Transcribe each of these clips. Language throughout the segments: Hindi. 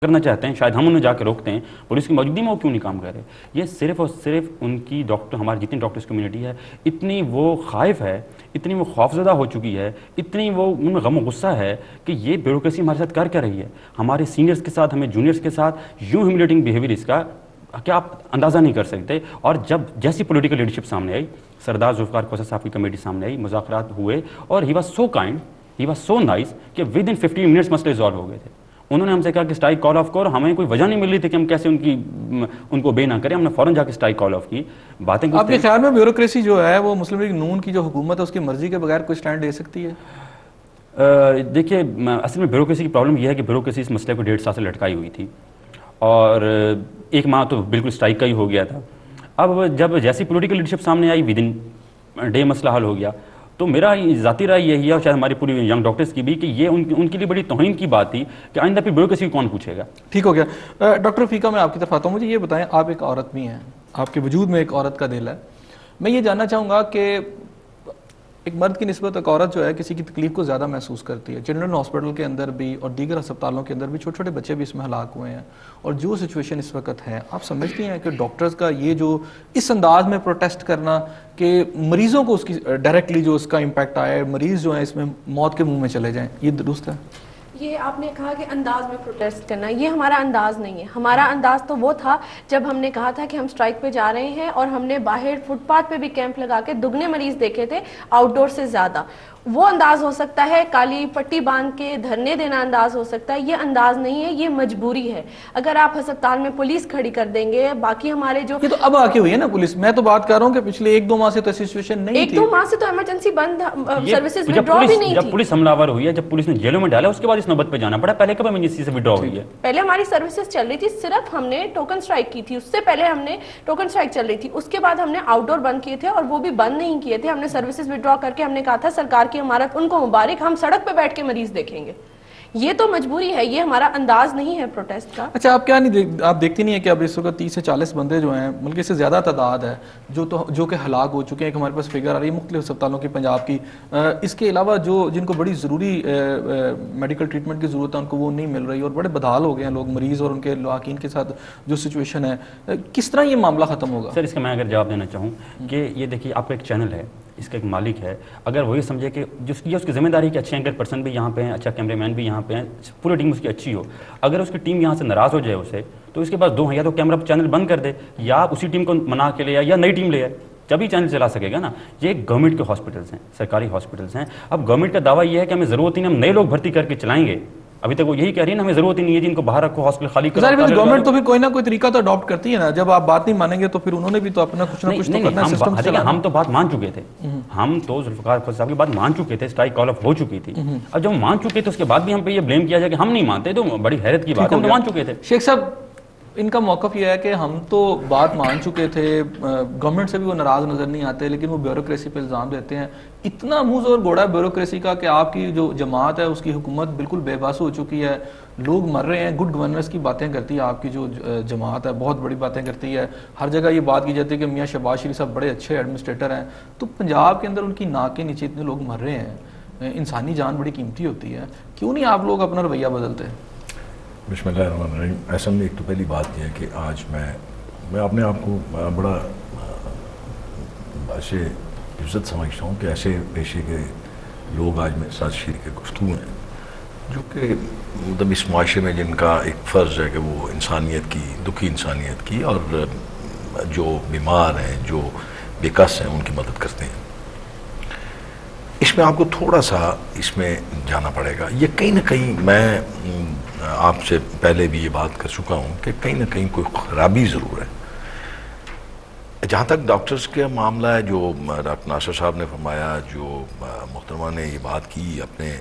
करना चाहते हैं, शायद हम उन्हें जाकर रोकते हैं, पुलिस की मौजूदगी में वो क्यों नहीं काम कर रहे। ये सिर्फ और सिर्फ उनकी डॉक्टर, हमारी जितनी डॉक्टर्स कम्युनिटी है, इतनी वो खाइफ है, इतनी वो खौफजदा हो चुकी है, इतनी वो उनमें गम गुस्सा है कि ये ब्यूरोक्रेसी हमारे साथ कर क्या रही है। हमारे सीनियर्स के साथ, हमें जूनियर्स के साथ यूँ ह्यूमिलेटिंग बिहेवियर इसका क्या आप अंदाज़ा नहीं कर सकते। और जब जैसी पॉलिटिकल लीडरशिप सामने आई, सरदार जुल्फ़िकार खोसा साहब की कमेटी सामने आई, मुज़ाकरात हुए और he was so kind, he was so nice कि विद इन 15 मिनट्स मसले रिजॉल्व हो गए थे। उन्होंने हमसे कहा कि स्ट्राइक कॉल ऑफ करो, हमें कोई वजह नहीं मिल रही थी कि हम कैसे उनको बे ना करें, हमने फ़ौरन जाकर स्ट्राइक कॉल ऑफ की। बातें आपके ख्याल में ब्यूरोक्रेसी जो है वो मुस्लिम लीग नून की जो हुकूमत है उसकी मर्जी के बगैर कोई स्टैंड ले सकती है? देखिए, असल में ब्यूरोक्रेसी की प्रॉब्लम यह है कि ब्यूरोक्रेसी इस मसले को 1.5 साल से लटकाई हुई थी और एक माह तो बिल्कुल स्ट्राइक का ही हो गया था। अब जब जैसी पॉलिटिकल लीडरशिप सामने आई, विद इन डे मसला हल हो गया। तो मेरा ज़ाती राय यही है और शायद हमारी पूरी यंग डॉक्टर्स की भी, कि ये उनके लिए बड़ी तौहीन की बात थी कि आइंदा फिर ब्यूरोक्रेसी को कौन पूछेगा। ठीक हो गया। डॉक्टर रफीका, मैं आपकी तरफ आता हूँ। मुझे ये बताएं, आप एक औरत भी हैं, आपके वजूद में एक औरत का दिल है। मैं ये जानना चाहूँगा कि एक मर्द की निस्बत एक औरत जो है किसी की तकलीफ को ज़्यादा महसूस करती है। चिल्ड्रन हॉस्पिटल के अंदर भी और दीगर अस्पतालों के अंदर भी छोटे छोटे बच्चे भी इसमें हलाक हुए हैं। और जो सिचुएशन इस वक्त है, आप समझती हैं कि डॉक्टर्स का ये जो इस अंदाज में प्रोटेस्ट करना कि मरीजों को उसकी डायरेक्टली जो उसका इम्पैक्ट आया है, मरीज़ जो है इसमें मौत के मुँह में चले जाएँ, ये दुरुस्त है? ये आपने कहा कि अंदाज में प्रोटेस्ट करना, ये हमारा अंदाज नहीं है। हमारा अंदाज तो वो था जब हमने कहा था कि हम स्ट्राइक पे जा रहे हैं और हमने बाहर फुटपाथ पे भी कैंप लगा के दुगने मरीज देखे थे आउटडोर से ज़्यादा। वो अंदाज हो सकता है, काली पट्टी बांध के धरने देना अंदाज हो सकता है, ये अंदाज नहीं है, ये मजबूरी है। अगर आप अस्पताल में पुलिस खड़ी कर देंगे, बाकी हमारे जो ये तो अब आके हुई है ना पुलिस। मैं तो बात कर रहा हूँ कि पिछले 1-2 माह से तो ऐसी सिचुएशन नहीं थी। 1-2 माह से तो इमरजेंसी बंद, सर्विसेज विड्रॉ भी नहीं थी। जब पुलिस हमलावर हुई है, जब पुलिस ने जेलों में डाला, उसके बाद इस नौबत पे जाना पड़ा। पहले कब इमरजेंसी से विड्रॉ हुई है? पहले हमारी सर्विसेज चल रही थी, सिर्फ हमने टोकन स्ट्राइक की थी। उससे पहले हमने टोकन स्ट्राइक चल रही थी, उसके बाद हमने आउटडोर बंद किए थे और वो भी बंद नहीं किए थे। हमने सर्विसेज विड्रॉ करके हमने कहा था सरकार की इमारत उनको मुबारक, हम सड़क पे बैठ के मरीज देखेंगे। ये तो मजबूरी है, ये हमारा अंदाज नहीं है प्रोटेस्ट का। अच्छा, आप क्या नहीं आप देखती नहीं है कि अब इस वक्त 30 से 40 बंदे जो हैं, बल्कि इससे ज़्यादा तादाद है जो कि हलाक हो चुके हैं। हमारे पास फिगर आ रही है मुख्तलिफ अस्पतालों की, पंजाब की। इसके अलावा जो जिनको बड़ी ज़रूरी मेडिकल ट्रीटमेंट की ज़रूरत है उनको वो नहीं मिल रही और बड़े बदहाल हो गए हैं लोग, मरीज़ और उनके लाकीन के साथ जो सिचुएशन है। किस तरह ये मामला ख़त्म होगा? सर, इसका मैं अगर जवाब देना चाहूँ कि ये देखिए, आपका एक चैनल है, इसका एक मालिक है। अगर वही समझे कि जिसकी उसकी जिम्मेदारी कि अच्छे एंकर पर्सन भी यहाँ पे हैं, अच्छा कैमरामैन भी यहाँ पे हैं, पूरी टीम उसकी अच्छी हो, अगर उसकी टीम यहाँ से नाराज़ हो जाए उसे, तो इसके पास दो हैं, या तो कैमरा चैनल बंद कर दे या उसी टीम को मना के ले या नई टीम ले आए, तभी चैनल चला सकेगा ना। ये गवर्नमेंट के हॉस्पिटल्स हैं, सरकारी हॉस्पिटल्स हैं। अब गवर्नमेंट का दावा ये है कि हमें ज़रूरत ही नहीं, हम नए लोग भर्ती करके चलाएंगे। अभी तक वो यही कह रही है ना, हमें जरूरत ही नहीं है जिनको बाहर रखो, हॉस्पिटल खाली करो। गवर्नमेंट तो फिर कोई ना कोई तरीका तो अडॉप्ट करती है ना। जब आप बात नहीं मानेंगे तो फिर उन्होंने भी तो अपना कुछ ना कुछ तो करना है सिस्टम चलाना। हम तो बात मान चुके थे, हम तो जुल्फ़िकार खोसा साहब की बात मान चुके थे, स्ट्राइक कॉल ऑफ हो चुकी थी। अब जब मान चुके थे उसके बाद भी हम पे ये ब्लेम किया जाए कि हम नहीं मानते, तो बड़ी हैरत की बात है। हम तो मान चुके थे। शेख साहब, इनका मौक़िफ़ ये है कि हम तो बात मान चुके थे, गवर्नमेंट से भी वो नाराज़ नज़र नहीं आते, लेकिन वो ब्यूरोक्रेसी पे इल्ज़ाम देते हैं। इतना मुँह ज़ोर घोड़ा ब्यूरोक्रेसी का कि आपकी जो जमात है उसकी हुकूमत बिल्कुल बेबस हो चुकी है, लोग मर रहे हैं। गुड गवर्नेंस की बातें करती है आपकी जो जमात है, बहुत बड़ी बातें करती है। हर जगह ये बात की जाती है कि मियाँ शहबाज शरीफ साहब बड़े अच्छे एडमिनिस्ट्रेटर हैं। तो पंजाब के अंदर उनकी नाक के नीचे इतने लोग मर रहे हैं, इंसानी जान बड़ी कीमती होती है, क्यों नहीं आप लोग अपना रवैया बदलते? बिस्मिल्लाहिर्रहमानिर्रहीम। ऐसा में एक तो पहली बात यह है कि आज मैं अपने आप को बड़ा ऐसे इज्जत समझता हूँ कि ऐसे पेशे के लोग आज मेरे साथ शरीक गुफ्तगू हैं जो कि मतलब इस माशरे में जिनका एक फ़र्ज़ है कि वो इंसानियत की, दुखी इंसानियत की और जो बीमार हैं, जो बेकस हैं, उनकी मदद करते हैं। इसमें आपको थोड़ा सा इसमें जाना पड़ेगा। ये कहीं ना कहीं, मैं आपसे पहले भी ये बात कर चुका हूँ कि कहीं ना कहीं कोई खराबी ज़रूर है। जहाँ तक डॉक्टर्स का मामला है, जो डॉक्टर नासिर साहब ने फरमाया, जो मोहतरमा ने ये बात की अपने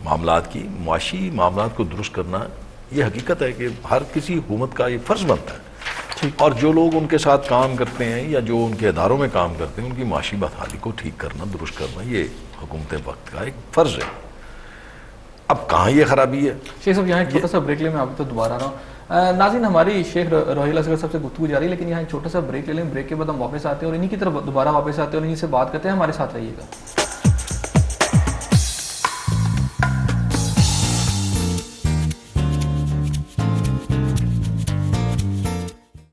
मामलात की, मुआशी मामलात को दुरुस्त करना, ये हकीकत है कि हर किसी हुकूमत का ये फ़र्ज़ बनता है। और जो लोग उनके साथ काम करते हैं या जो उनके इदारों में काम करते हैं, उनकी माशी बदहाली को ठीक करना, दुरुस्त करना, ये हुकूमत वक्त का एक फ़र्ज़ है। अब कहाँ ये खराबी है? शेख साहब, यहाँ एक छोटा सा ब्रेक ले, मैं अभी तो दोबारा आ रहा हूँ। नाज़रीन, हमारी शेख रोहिल असगर साहब से गुफ्तगू जारी, लेकिन यहाँ एक छोटा सा ब्रेक ले लें। ब्रेक के बाद हम वापस आते हैं और इन्हीं की तरफ दोबारा वापस आते हैं और इन्हीं से बात करते हैं। हमारे साथ रहिएगा।